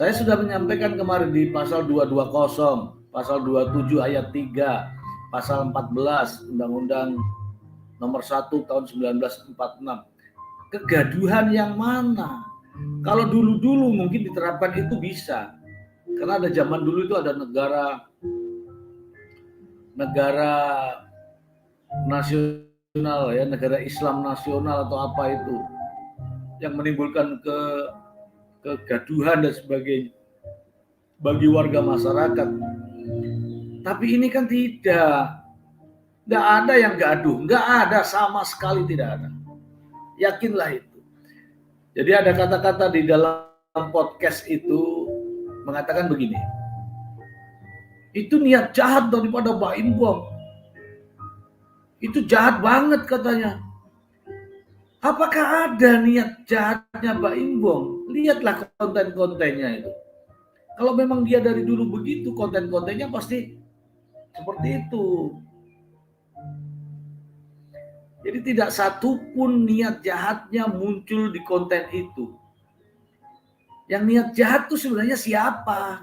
Saya sudah menyampaikan kemarin di pasal 220, pasal 27 ayat 3, pasal 14 Undang-Undang nomor 1 tahun 1946. Kegaduhan yang mana? Kalau dulu-dulu mungkin diterapkan itu bisa. Karena ada zaman dulu itu ada negara nasional ya, negara Islam nasional atau apa itu yang menimbulkan kegaduhan dan sebagainya bagi warga masyarakat. Tapi ini kan tidak ada yang gaduh, nggak ada, sama sekali tidak ada. Yakinlah itu. Jadi ada kata-kata di dalam podcast itu mengatakan begini, itu niat jahat daripada Baim Bom. Itu jahat banget katanya. Apakah ada niat jahatnya Baim Bom? Lihatlah konten-kontennya itu. Kalau memang dia dari dulu begitu, konten-kontennya pasti seperti itu. Jadi tidak satupun niat jahatnya muncul di konten itu. Yang niat jahat itu sebenarnya siapa?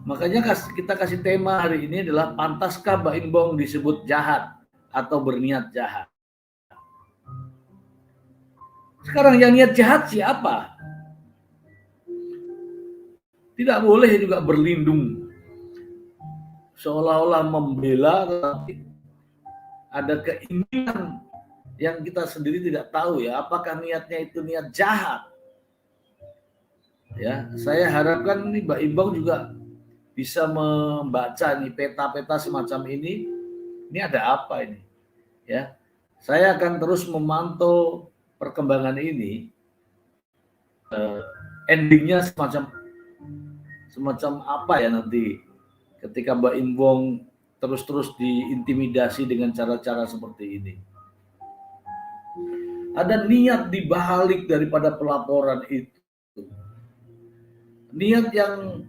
Makanya kita kasih tema hari ini adalah pantaskah Baim Bom disebut jahat atau berniat jahat? Sekarang yang niat jahat siapa? Tidak boleh juga berlindung seolah-olah membela, tapi ada keinginan yang kita sendiri tidak tahu ya, apakah niatnya itu niat jahat. Ya, saya harapkan nih Baim Bom juga bisa membaca nih peta-peta semacam ini. Ini ada apa ini? Ya, saya akan terus memantau perkembangan ini. Endingnya semacam apa ya nanti ketika Baim Bom terus-terus diintimidasi dengan cara-cara seperti ini. Ada niat di balik daripada pelaporan itu. Niat yang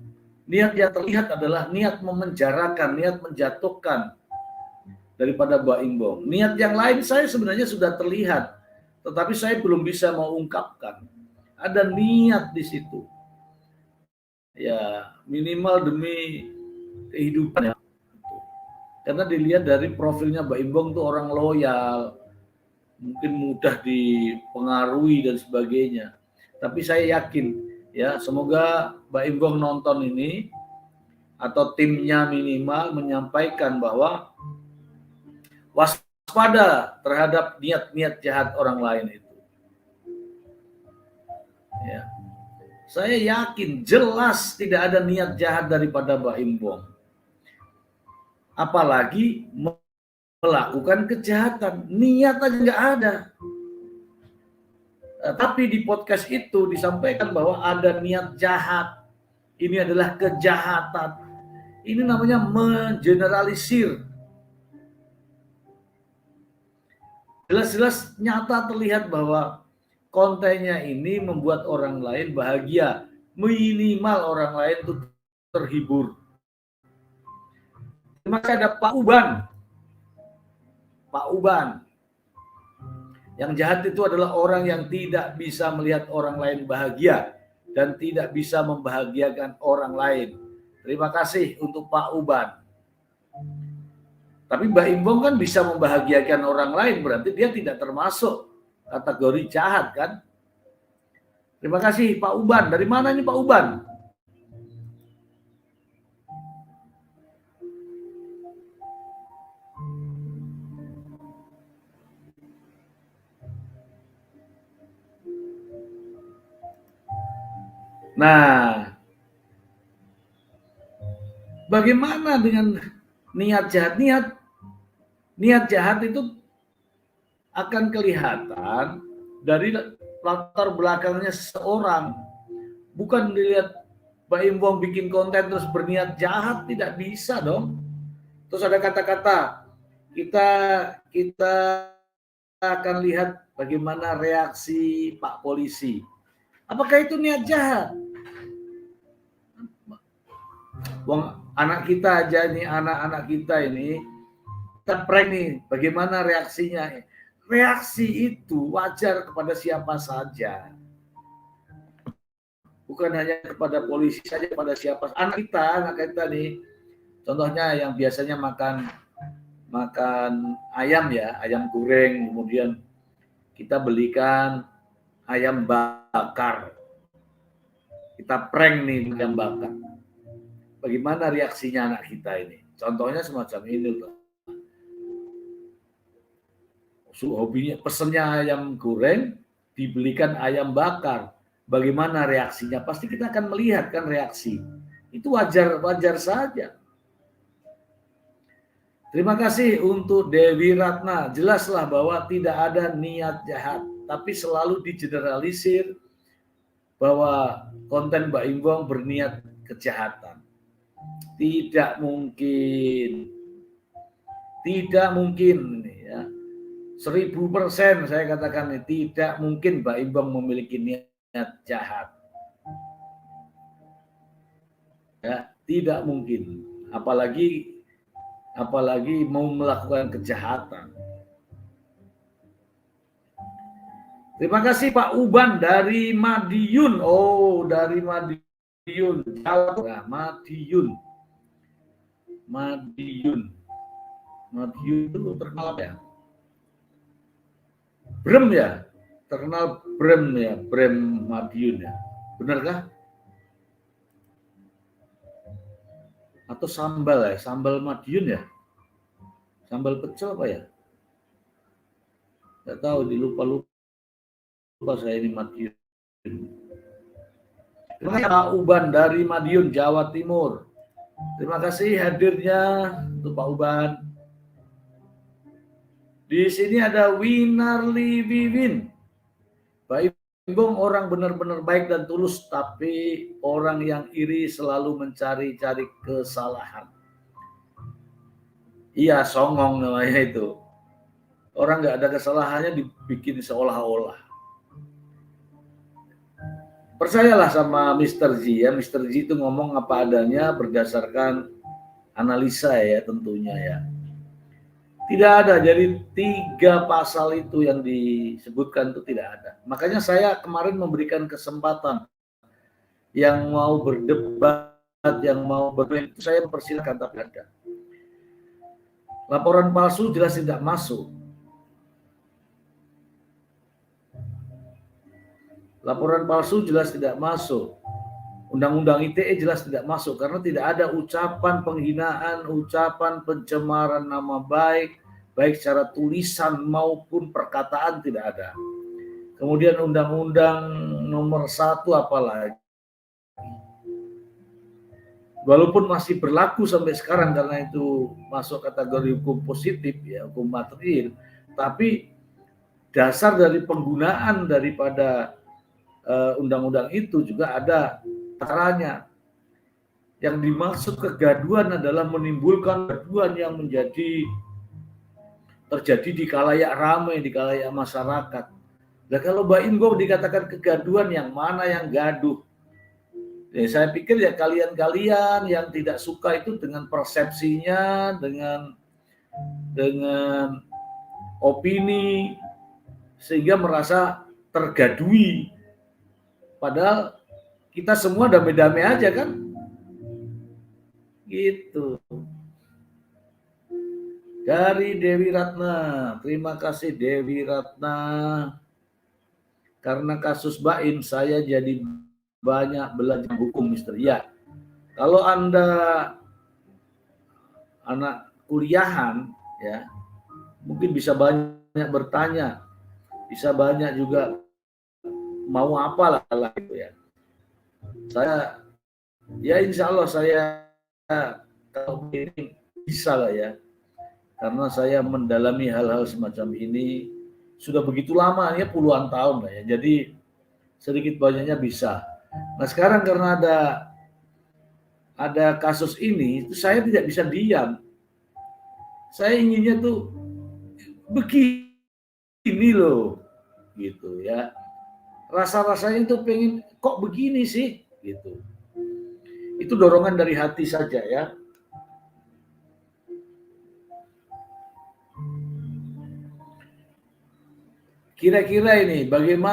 terlihat adalah niat memenjarakan, niat menjatuhkan daripada Baim Bom. Niat yang lain saya sebenarnya sudah terlihat, tetapi saya belum bisa mengungkapkan. Ada niat di situ. Ya, minimal demi kehidupan ya. Karena dilihat dari profilnya Baim Bom tuh orang loyal, mungkin mudah dipengaruhi dan sebagainya. Tapi saya yakin ya, semoga Baim Bom nonton ini atau timnya minimal menyampaikan bahwa waspada terhadap niat-niat jahat orang lain itu. Ya. Saya yakin jelas tidak ada niat jahat daripada Baim Bom. Apalagi melakukan kejahatan, niat aja nggak ada. Tapi di podcast itu disampaikan bahwa ada niat jahat. Ini adalah kejahatan. Ini namanya mengeneralisir. Jelas-jelas nyata terlihat bahwa kontennya ini membuat orang lain bahagia. Minimal orang lain itu terhibur. Maka ada Pak Uban. Yang jahat itu adalah orang yang tidak bisa melihat orang lain bahagia dan tidak bisa membahagiakan orang lain. Terima kasih untuk Pak Uban. Tapi Baim Bom kan bisa membahagiakan orang lain, berarti dia tidak termasuk kategori jahat kan? Terima kasih Pak Uban. Dari mana ini Pak Uban? Nah, bagaimana dengan niat jahat? Niat jahat itu akan kelihatan dari latar belakangnya seseorang. Bukan dilihat Baim Bom bikin konten terus berniat jahat, tidak bisa dong. Terus ada kata-kata, kita akan lihat bagaimana reaksi Pak Polisi. Apakah itu niat jahat? Wong anak kita aja nih, anak-anak kita ini, kita prank nih, bagaimana reaksinya? Reaksi itu wajar kepada siapa saja. bukan hanya kepada polisi saja, pada siapa, anak kita nih, contohnya yang biasanya makan ayam ya, ayam goreng, kemudian kita belikan ayam bakar, kita prank nih ayam bakar. Bagaimana reaksinya anak kita ini? Contohnya semacam ini loh. Hobinya pesennya ayam goreng, dibelikan ayam bakar. Bagaimana reaksinya? Pasti kita akan melihat kan reaksi. Itu wajar saja. Terima kasih untuk Dewi Ratna. Jelaslah bahwa tidak ada niat jahat, tapi selalu digeneralisir bahwa konten Mbak Imbong berniat kejahatan. Tidak mungkin. Tidak mungkin ya. 1000% saya katakan tidak mungkin Mbak Imbong memiliki niat jahat. Ya, tidak mungkin. Apalagi mau melakukan kejahatan. Terima kasih Pak Uban dari Madiun. Oh, dari Madiun. Nah, Madiun itu terkenal apa ya? Brem ya? Terkenal Brem ya, Brem Madiun ya. Benarkah? Atau sambal ya, sambal Madiun ya? Sambal pecel apa ya? Nggak tahu, lupa saya ini Madiun. Terima kasih Pak Uban dari Madiun, Jawa Timur. Terima kasih hadirnya untuk Pak Uban. Di sini ada Winarli Wiwin. Pak Imbong orang benar-benar baik dan tulus, tapi orang yang iri selalu mencari-cari kesalahan. Iya, songong namanya itu. Orang nggak ada kesalahannya dibikin seolah-olah. Percayalah sama Mr. Z ya. Mr. Z itu ngomong apa adanya berdasarkan analisa ya tentunya ya. Tidak ada, jadi 3 pasal itu yang disebutkan itu tidak ada. Makanya saya kemarin memberikan kesempatan yang mau berdebat, yang mau bermain itu saya persilakan, tapi ada. Laporan palsu jelas tidak masuk. Laporan palsu jelas tidak masuk. Undang-undang ITE jelas tidak masuk karena tidak ada ucapan penghinaan, ucapan pencemaran nama baik secara tulisan maupun perkataan tidak ada. Kemudian Undang-Undang nomor 1 apalagi. Walaupun masih berlaku sampai sekarang karena itu masuk kategori hukum positif ya, hukum material, tapi dasar dari penggunaan daripada undang-undang itu juga ada caranya. Yang dimaksud kegaduhan adalah menimbulkan kegaduhan yang terjadi di khalayak ramai, di khalayak masyarakat. Nah, kalau Mbak Imbong dikatakan kegaduhan, yang mana yang gaduh? Ya, saya pikir ya kalian yang tidak suka itu dengan persepsinya, dengan opini, sehingga merasa tergadui. Padahal kita semua damai-damai aja kan? Gitu. Dari Dewi Ratna. Terima kasih Dewi Ratna. Karena kasus Baim saya jadi banyak belajar hukum, Mister. Ya. Kalau Anda anak kuliahan ya, mungkin bisa banyak bertanya. Bisa banyak juga mau apa lah gitu ya. Saya ya insya Allah saya kalau ini bisa lah ya, karena saya mendalami hal-hal semacam ini sudah begitu lama ya, puluhan tahun lah ya, jadi sedikit banyaknya bisa. Nah sekarang karena ada kasus ini, itu saya tidak bisa diam. Saya inginnya tuh begini loh, gitu ya. Rasa-rasanya tuh pengen kok begini sih, gitu. Itu dorongan dari hati saja ya. Kira-kira ini bagaimana